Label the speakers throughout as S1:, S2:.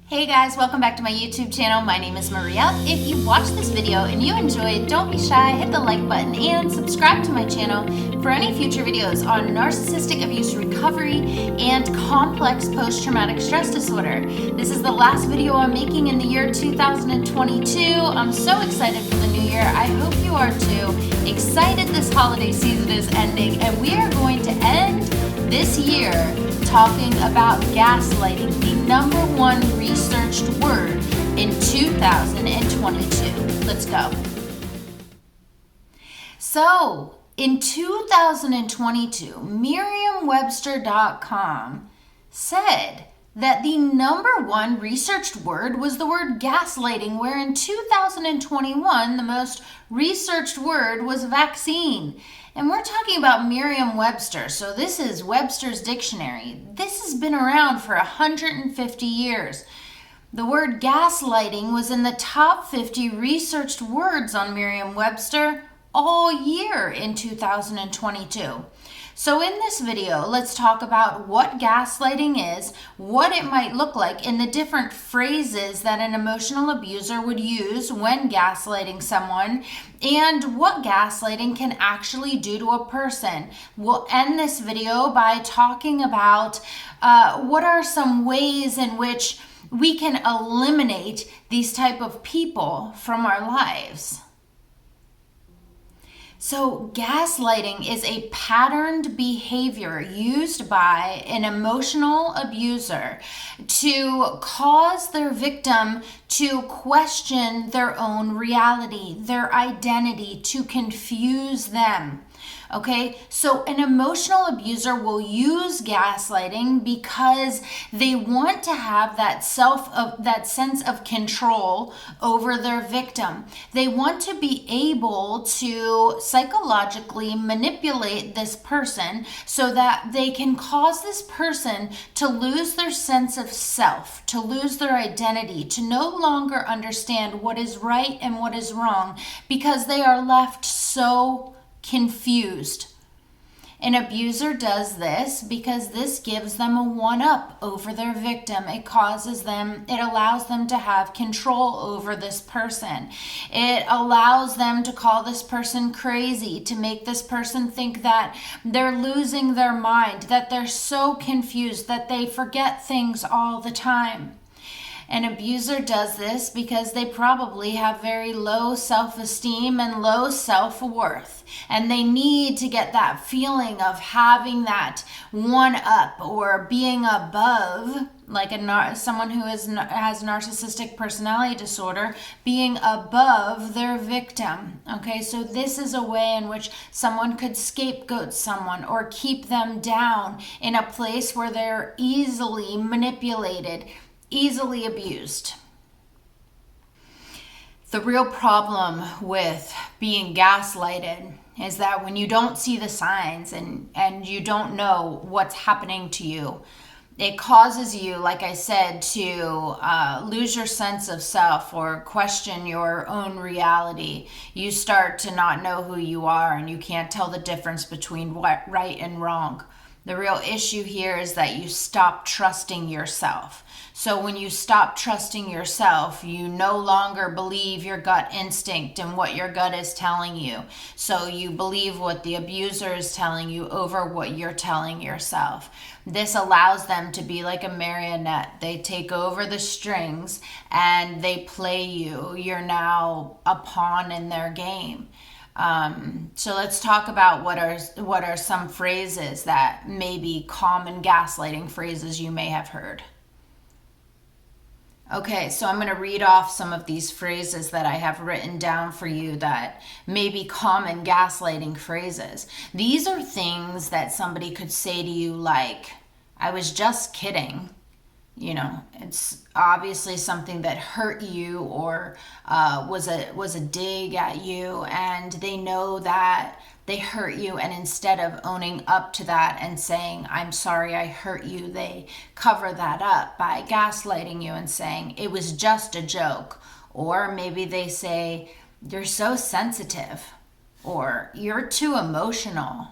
S1: Hey guys, welcome back to my YouTube channel. My name is Maria. If you watched this video and you enjoyed, don't be shy, hit the like button and subscribe to my channel for any future videos on narcissistic abuse recovery and complex post-traumatic stress disorder. This is the last video I'm making in the year 2022. I'm so excited for the new year. I hope you are too. Excited this holiday season is ending, and we are going to end this year talking about gaslighting, the #1 researched word in 2022. Let's go. So, in 2022, Merriam-Webster.com said that the #1 researched word was the word gaslighting, where in 2021, the most researched word was vaccine. And we're talking about Merriam-Webster, so this is Webster's Dictionary. This has been around for 150 years. The word gaslighting was in the top 50 researched words on Merriam-Webster all year in 2022. So in this video, let's talk about what gaslighting is, what it might look like, and the different phrases that an emotional abuser would use when gaslighting someone, and what gaslighting can actually do to a person. We'll end this video by talking about what are some ways in which we can eliminate these type of people from our lives. So gaslighting is a patterned behavior used by an emotional abuser to cause their victim to question their own reality, their identity, to confuse them. Okay, so an emotional abuser will use gaslighting because they want to have that sense of control over their victim. They want to be able to psychologically manipulate this person so that they can cause this person to lose their sense of self, to lose their identity, to no longer understand what is right and what is wrong, because they are left so confused. An abuser does this because this gives them a one-up over their victim. It allows them to have control over this person. It allows them to call this person crazy, to make this person think that they're losing their mind, that they're so confused that they forget things all the time. An abuser does this because they probably have very low self-esteem and low self-worth, and they need to get that feeling of having that one-up or being above, like someone who has narcissistic personality disorder, being above their victim. Okay, so this is a way in which someone could scapegoat someone or keep them down in a place where they're easily manipulated, easily abused. The real problem with being gaslighted is that when you don't see the signs and you don't know what's happening to you, it causes you, like I said, to lose your sense of self or question your own reality. You start to not know who you are, and you can't tell the difference between right and wrong. The real issue here is that you stop trusting yourself. So when you stop trusting yourself, you no longer believe your gut instinct and what your gut is telling you. So you believe what the abuser is telling you over what you're telling yourself. This allows them to be like a marionette. They take over the strings and they play you. You're now a pawn in their game. So let's talk about what are some phrases that may be common gaslighting phrases you may have heard. Okay, so I'm going to read off some of these phrases that I have written down for you that may be common gaslighting phrases. These are things that somebody could say to you like, "I was just kidding." You know, it's obviously something that hurt you or was a dig at you, and they know that they hurt you, and instead of owning up to that and saying, "I'm sorry I hurt you," they cover that up by gaslighting you and saying, "It was just a joke." Or maybe they say, "You're so sensitive," or "You're too emotional."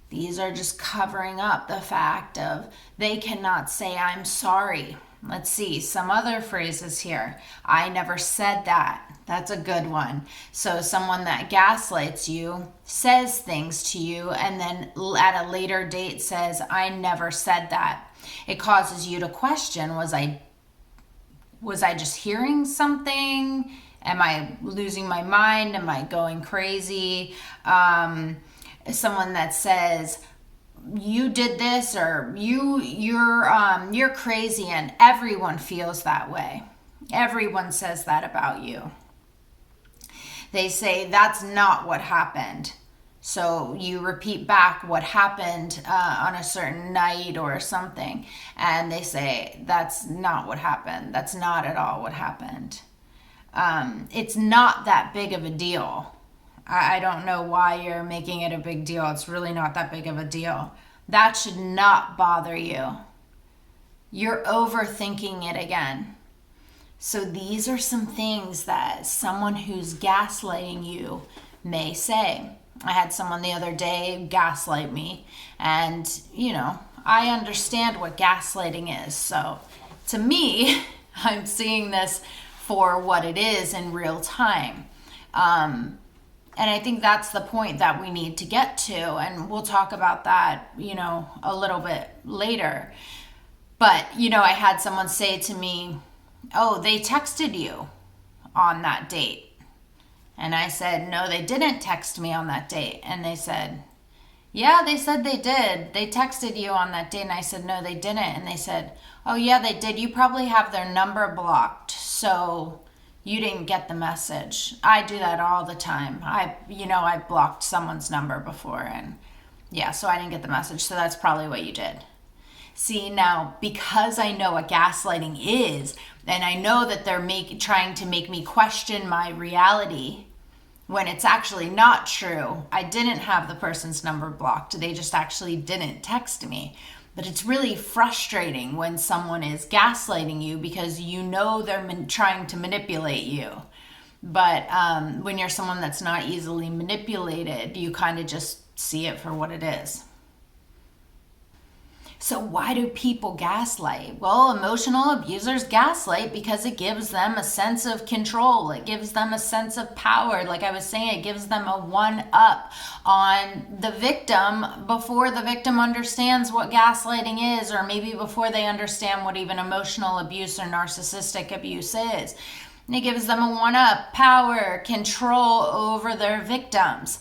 S1: These are just covering up the fact of they cannot say, "I'm sorry." Let's see some other phrases here. I never said that. That's a good one. So someone that gaslights you says things to you and then at a later date says, I never said that. It causes you to question, was I just hearing something? Am I losing my mind? Am I going crazy? Someone that says, you did this, or you're crazy, and everyone feels that way. Everyone says that about you. They say that's not what happened. So you repeat back what happened on a certain night or something, and they say that's not what happened. That's not at all what happened. It's not that big of a deal. I don't know why you're making it a big deal. It's really not that big of a deal. That should not bother you. You're overthinking it again. So these are some things that someone who's gaslighting you may say. I had someone the other day gaslight me, and I understand what gaslighting is. So to me, I'm seeing this for what it is in real time. And I think that's the point that we need to get to. And we'll talk about that, a little bit later. But, I had someone say to me, oh, they texted you on that date. And I said, no, they didn't text me on that date. And they said, yeah, they said they did. They texted you on that date. And I said, no, they didn't. And they said, oh, yeah, they did. You probably have their number blocked. So you didn't get the message. I do that all the time. I blocked someone's number before, and so I didn't get the message. So that's probably what you did. See, now, because I know what gaslighting is, and I know that they're trying to make me question my reality when it's actually not true. I didn't have the person's number blocked. They just actually didn't text me. But it's really frustrating when someone is gaslighting you because they're trying to manipulate you. But when you're someone that's not easily manipulated, you kind of just see it for what it is. So why do people gaslight? Well, emotional abusers gaslight because it gives them a sense of control. It gives them a sense of power. Like I was saying, it gives them a one-up on the victim before the victim understands what gaslighting is, or maybe before they understand what even emotional abuse or narcissistic abuse is. And it gives them a one-up, power, control over their victims.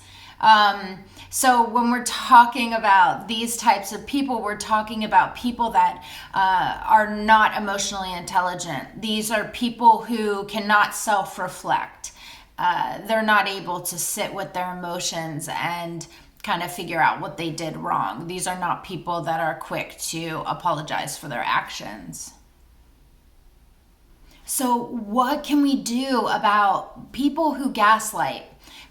S1: So when we're talking about these types of people, we're talking about people that are not emotionally intelligent. These are people who cannot self-reflect. They're not able to sit with their emotions and kind of figure out what they did wrong. These are not people that are quick to apologize for their actions. So what can we do about people who gaslight?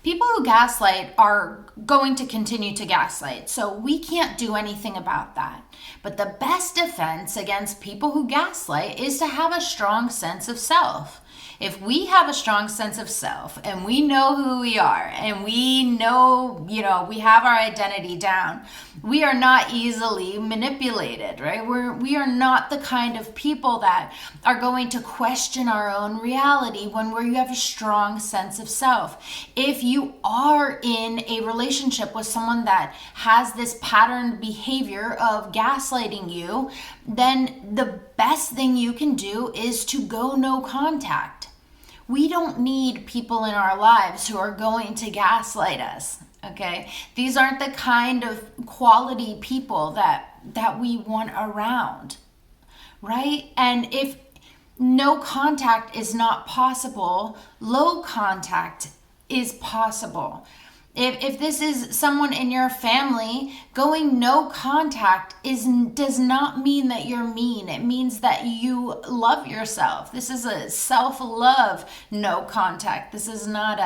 S1: People who gaslight are going to continue to gaslight, so we can't do anything about that. But the best defense against people who gaslight is to have a strong sense of self. If we have a strong sense of self and we know who we are and we know, we have our identity down, we are not easily manipulated, right? We are not the kind of people that are going to question our own reality when you have a strong sense of self. If you are in a relationship with someone that has this patterned behavior of gaslighting you, then the best thing you can do is to go no contact. We don't need people in our lives who are going to gaslight us, okay? These aren't the kind of quality people that we want around, right? And if no contact is not possible, low contact is possible. If this is someone in your family, going no contact does not mean that you're mean. It means that you love yourself. This is a self-love no contact. This is not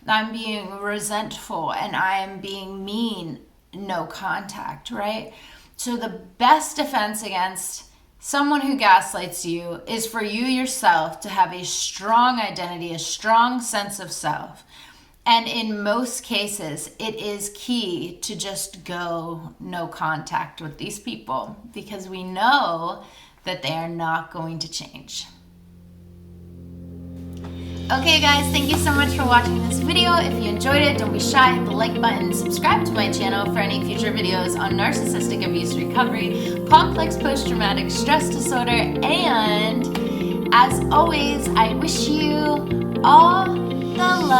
S1: I'm being resentful and I am being mean no contact, right? So the best defense against someone who gaslights you is for you yourself to have a strong identity, a strong sense of self. And in most cases, it is key to just go no contact with these people, because we know that they are not going to change. Okay guys, thank you so much for watching this video. If you enjoyed it, don't be shy, hit the like button, subscribe to my channel for any future videos on narcissistic abuse recovery, complex post-traumatic stress disorder, and as always, I wish you all the love.